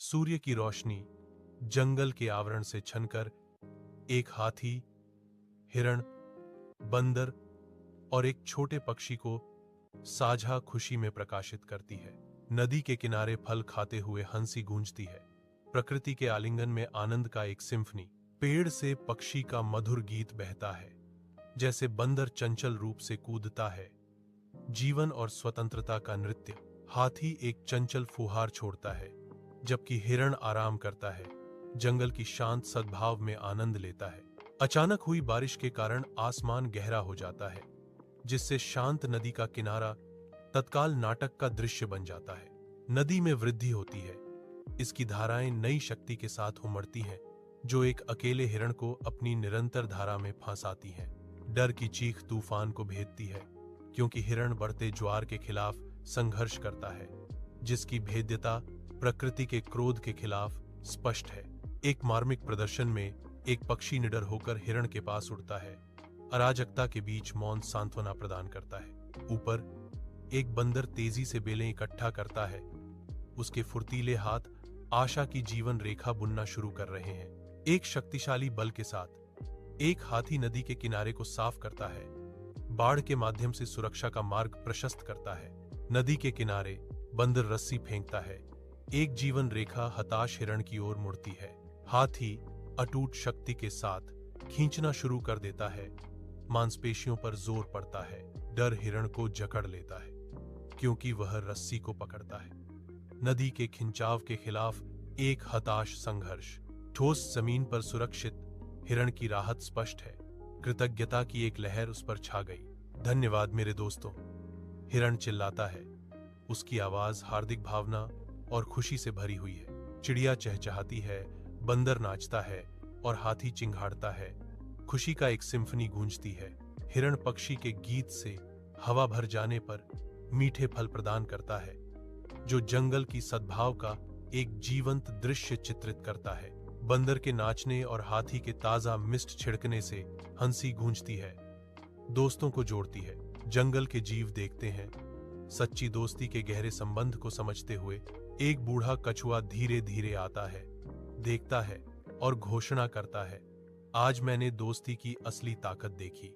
सूर्य की रोशनी जंगल के आवरण से छनकर एक हाथी, हिरण, बंदर और एक छोटे पक्षी को साझा खुशी में प्रकाशित करती है। नदी के किनारे फल खाते हुए हंसी गूंजती है। प्रकृति के आलिंगन में आनंद का एक सिम्फनी। पेड़ से पक्षी का मधुर गीत बहता है, जैसे बंदर चंचल रूप से कूदता है। जीवन और स्वतंत्रता का नृत्य। हाथी एक चंचल फुहार छोड़ता है, जबकि हिरण आराम करता है, जंगल की शांत सद्भाव में आनंद लेता है। अचानक हुई बारिश के कारण आसमान गहरा हो जाता है, जिससे शांत नदी का किनारा तत्काल नाटक का दृश्य बन जाता है। नदी में वृद्धि होती है। इसकी धाराएं नई शक्ति के साथ उमड़ती हैं, जो एक अकेले हिरण को अपनी निरंतर धारा में फंसाती हैं। डर की चीख तूफान को भेदती है, क्योंकि हिरण बढ़ते ज्वार के खिलाफ संघर्ष करता है, जिसकी भेद्यता प्रकृति के क्रोध के खिलाफ स्पष्ट है। एक मार्मिक प्रदर्शन में एक पक्षी निडर होकर हिरण के पास उड़ता है, अराजकता के बीच मौन सांत्वना प्रदान करता है। ऊपर एक बंदर तेजी से बेलें इकट्ठा करता है। उसके फुर्तीले हाथ आशा की जीवन रेखा बुनना शुरू कर रहे हैं। एक शक्तिशाली बल के साथ एक हाथी नदी के किनारे को साफ करता है, बाढ़ के माध्यम से सुरक्षा का मार्ग प्रशस्त करता है। नदी के किनारे बंदर रस्सी फेंकता है। एक जीवन रेखा हताश हिरण की ओर मुड़ती है। हाथी अटूट शक्ति के साथ खींचना शुरू कर देता है। मांसपेशियों पर जोर पड़ता है। डर हिरण को जकड़ लेता है, क्योंकि वह रस्सी को पकड़ता है। नदी के खिंचाव के खिलाफ एक हताश संघर्ष। ठोस जमीन पर सुरक्षित हिरण की राहत स्पष्ट है। कृतज्ञता की एक लहर उस पर छा गई। धन्यवाद मेरे दोस्तों, हिरण चिल्लाता है। उसकी आवाज हार्दिक भावना और खुशी से भरी हुई है। चिड़िया चहचहाती है, बंदर नाचता है और हाथी चिंघाड़ता है। खुशी का एक सिम्फनी गूंजती है। हिरण पक्षी के गीत से हवा भर जाने पर मीठे फल प्रदान करता है, जो जंगल की सद्भाव का एक जीवंत दृश्य चित्रित करता है। बंदर के नाचने और हाथी के ताजा मिस्ट छिड़कने से हंसी गूंजती है, दोस्तों को जोड़ती है। जंगल के जीव देखते हैं। सच्ची दोस्ती के गहरे संबंध को समझते हुए एक बूढ़ा कछुआ धीरे धीरे आता है, देखता है और घोषणा करता है, आज मैंने दोस्ती की असली ताकत देखी।